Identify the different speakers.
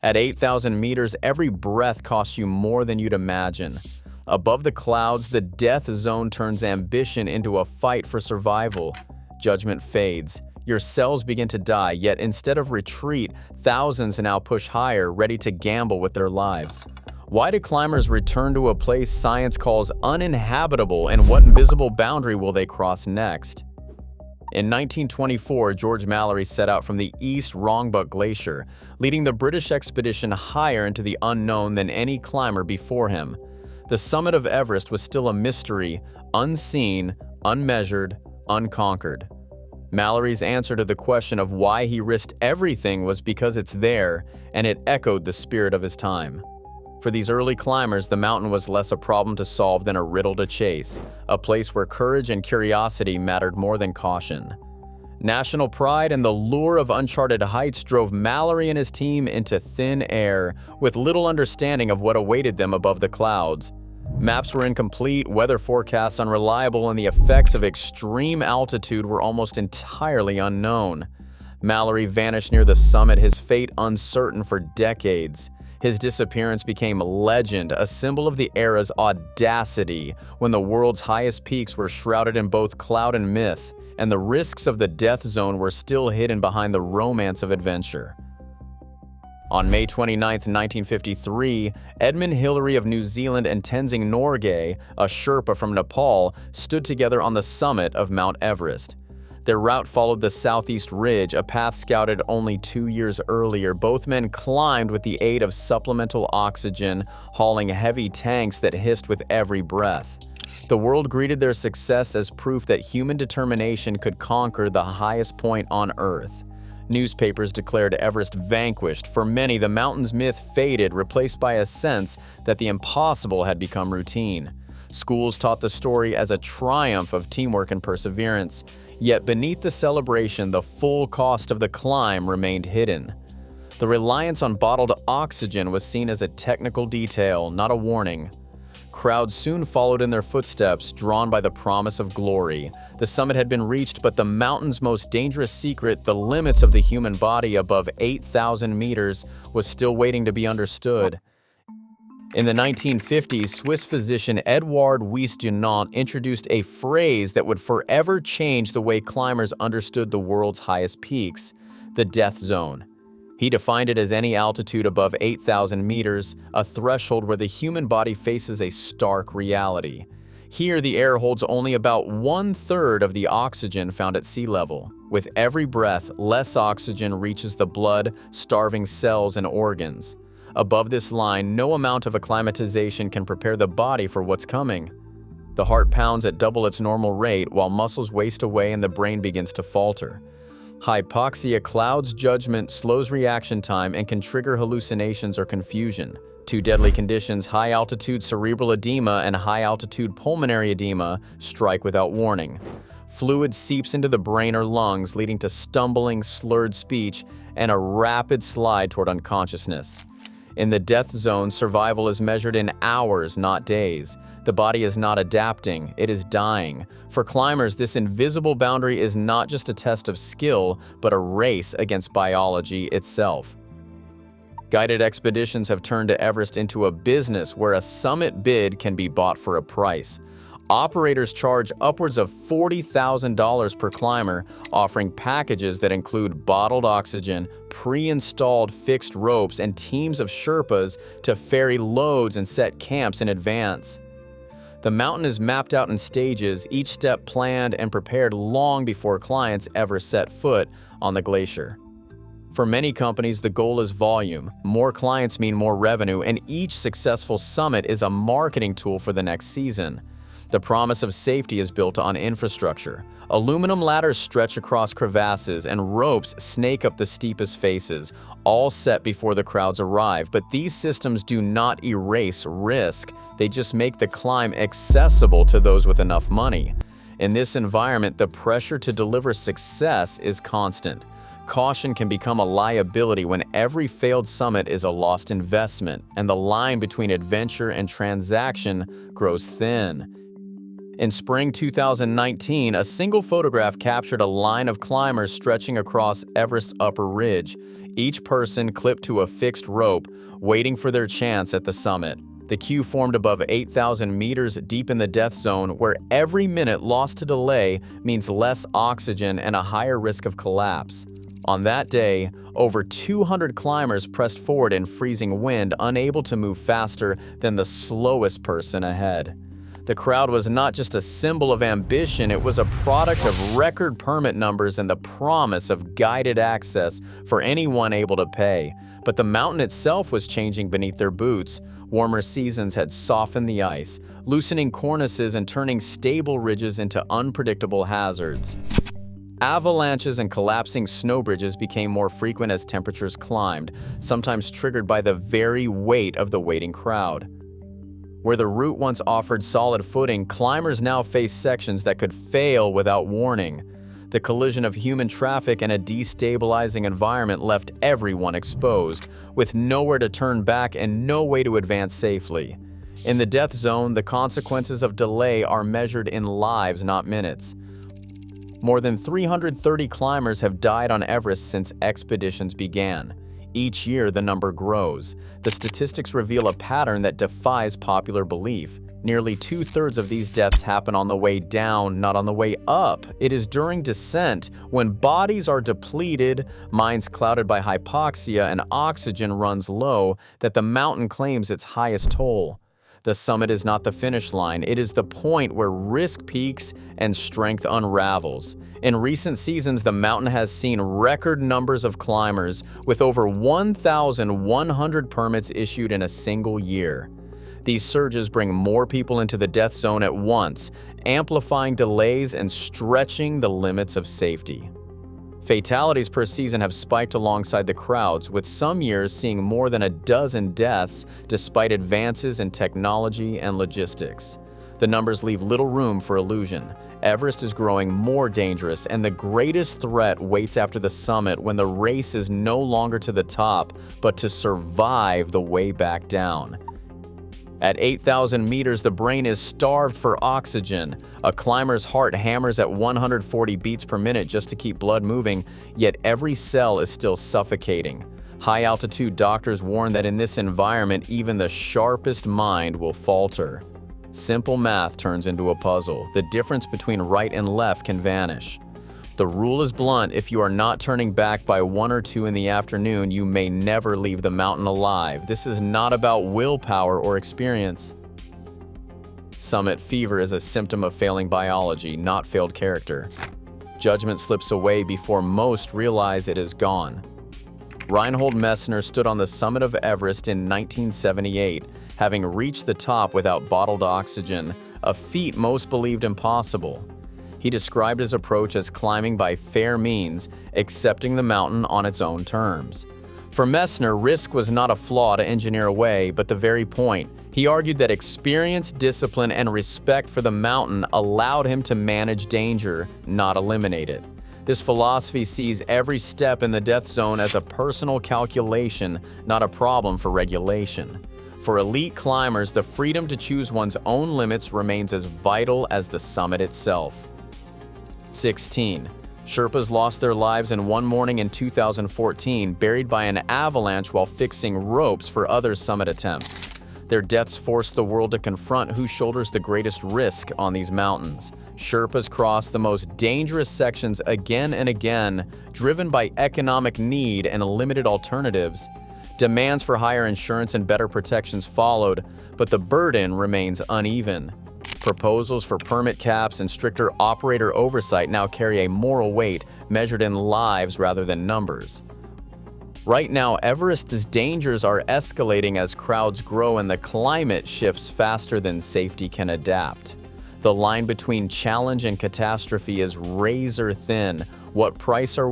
Speaker 1: At 8,000 meters, every breath costs you more than you'd imagine. Above the clouds, the death zone turns ambition into a fight for survival. Judgment fades. Your cells begin to die, yet instead of retreat, thousands now push higher, ready to gamble with their lives. Why do climbers return to a place science calls uninhabitable, and what invisible boundary will they cross next? In 1924, George Mallory set out from the East Rongbuk Glacier, leading the British expedition higher into the unknown than any climber before him. The summit of Everest was still a mystery, unseen, unmeasured, unconquered. Mallory's answer to the question of why he risked everything was because it's there, and it echoed the spirit of his time. For these early climbers, the mountain was less a problem to solve than a riddle to chase, a place where courage and curiosity mattered more than caution. National pride and the lure of uncharted heights drove Mallory and his team into thin air, with little understanding of what awaited them above the clouds. Maps were incomplete, weather forecasts unreliable, and the effects of extreme altitude were almost entirely unknown. Mallory vanished near the summit, his fate uncertain for decades. His disappearance became legend, a symbol of the era's audacity, when the world's highest peaks were shrouded in both cloud and myth, and the risks of the death zone were still hidden behind the romance of adventure. On May 29, 1953, Edmund Hillary of New Zealand and Tenzing Norgay, a Sherpa from Nepal, stood together on the summit of Mount Everest. Their route followed the southeast ridge, a path scouted only 2 years earlier. Both men climbed with the aid of supplemental oxygen, hauling heavy tanks that hissed with every breath. The world greeted their success as proof that human determination could conquer the highest point on Earth. Newspapers declared Everest vanquished. For many, the mountain's myth faded, replaced by a sense that the impossible had become routine. Schools taught the story as a triumph of teamwork and perseverance. Yet beneath the celebration, the full cost of the climb remained hidden. The reliance on bottled oxygen was seen as a technical detail, not a warning. Crowds soon followed in their footsteps, drawn by the promise of glory. The summit had been reached, but the mountain's most dangerous secret, the limits of the human body above 8,000 meters, was still waiting to be understood. In the 1950s, Swiss physician Edouard Wijs-Dunant introduced a phrase that would forever change the way climbers understood the world's highest peaks: the death zone. He defined it as any altitude above 8,000 meters, a threshold where the human body faces a stark reality. Here, the air holds only about 1/3 of the oxygen found at sea level. With every breath, less oxygen reaches the blood, starving cells and organs. Above this line, no amount of acclimatization can prepare the body for what's coming. The heart pounds at double its normal rate, while muscles waste away and the brain begins to falter. Hypoxia clouds judgment, slows reaction time, and can trigger hallucinations or confusion. Two deadly conditions, high altitude cerebral edema and high altitude pulmonary edema, strike without warning. Fluid seeps into the brain or lungs, leading to stumbling, slurred speech, and a rapid slide toward unconsciousness. In the death zone, survival is measured in hours, not days. The body is not adapting, it is dying. For climbers, this invisible boundary is not just a test of skill, but a race against biology itself. Guided expeditions have turned to Everest into a business where a summit bid can be bought for a price. Operators charge upwards of $40,000 per climber, offering packages that include bottled oxygen, pre-installed fixed ropes, and teams of Sherpas to ferry loads and set camps in advance. The mountain is mapped out in stages, each step planned and prepared long before clients ever set foot on the glacier. For many companies, the goal is volume. More clients mean more revenue, and each successful summit is a marketing tool for the next season. The promise of safety is built on infrastructure. Aluminum ladders stretch across crevasses and ropes snake up the steepest faces, all set before the crowds arrive. But these systems do not erase risk. They just make the climb accessible to those with enough money. In this environment, the pressure to deliver success is constant. Caution can become a liability when every failed summit is a lost investment, and the line between adventure and transaction grows thin. In spring 2019, a single photograph captured a line of climbers stretching across Everest's upper ridge. each person clipped to a fixed rope, waiting for their chance at the summit. The queue formed above 8,000 meters deep in the death zone, where every minute lost to delay means less oxygen and a higher risk of collapse. On that day, over 200 climbers pressed forward in freezing wind, unable to move faster than the slowest person ahead. The crowd was not just a symbol of ambition, it was a product of record permit numbers and the promise of guided access for anyone able to pay. But the mountain itself was changing beneath their boots. Warmer seasons had softened the ice, loosening cornices and turning stable ridges into unpredictable hazards. Avalanches and collapsing snow bridges became more frequent as temperatures climbed, sometimes triggered by the very weight of the waiting crowd. Where the route once offered solid footing, climbers now faced sections that could fail without warning. The collision of human traffic and a destabilizing environment left everyone exposed, with nowhere to turn back and no way to advance safely. In the death zone, the consequences of delay are measured in lives, not minutes. More than 330 climbers have died on Everest since expeditions began. Each year, the number grows. The statistics reveal a pattern that defies popular belief. Nearly 2/3 of these deaths happen on the way down, not on the way up. It is during descent, when bodies are depleted, minds clouded by hypoxia, and oxygen runs low, that the mountain claims its highest toll. The summit is not the finish line, it is the point where risk peaks and strength unravels. In recent seasons, the mountain has seen record numbers of climbers, with over 1,100 permits issued in a single year. These surges bring more people into the death zone at once, amplifying delays and stretching the limits of safety. Fatalities per season have spiked alongside the crowds, with some years seeing more than a dozen deaths despite advances in technology and logistics. The numbers leave little room for illusion. Everest is growing more dangerous, and the greatest threat waits after the summit, when the race is no longer to the top, but to survive the way back down. At 8,000 meters, the brain is starved for oxygen. A climber's heart hammers at 140 beats per minute just to keep blood moving, yet every cell is still suffocating. High-altitude doctors warn that in this environment, even the sharpest mind will falter. Simple math turns into a puzzle. The difference between right and left can vanish. The rule is blunt: if you are not turning back by 1 or 2 in the afternoon, you may never leave the mountain alive. This is not about willpower or experience. Summit fever is a symptom of failing biology, not failed character. Judgment slips away before most realize it is gone. Reinhold Messner stood on the summit of Everest in 1978, having reached the top without bottled oxygen, a feat most believed impossible. He described his approach as climbing by fair means, accepting the mountain on its own terms. For Messner, risk was not a flaw to engineer away, but the very point. He argued that experience, discipline, and respect for the mountain allowed him to manage danger, not eliminate it. This philosophy sees every step in the death zone as a personal calculation, not a problem for regulation. For elite climbers, the freedom to choose one's own limits remains as vital as the summit itself. 16. Sherpas lost their lives in one morning in 2014, buried by an avalanche while fixing ropes for other summit attempts. Their deaths forced the world to confront who shoulders the greatest risk on these mountains. Sherpas cross the most dangerous sections again and again, driven by economic need and limited alternatives. Demands for higher insurance and better protections followed, but the burden remains uneven. Proposals for permit caps and stricter operator oversight now carry a moral weight, measured in lives rather than numbers. Right now, Everest's dangers are escalating as crowds grow and the climate shifts faster than safety can adapt. The line between challenge and catastrophe is razor thin. What price are we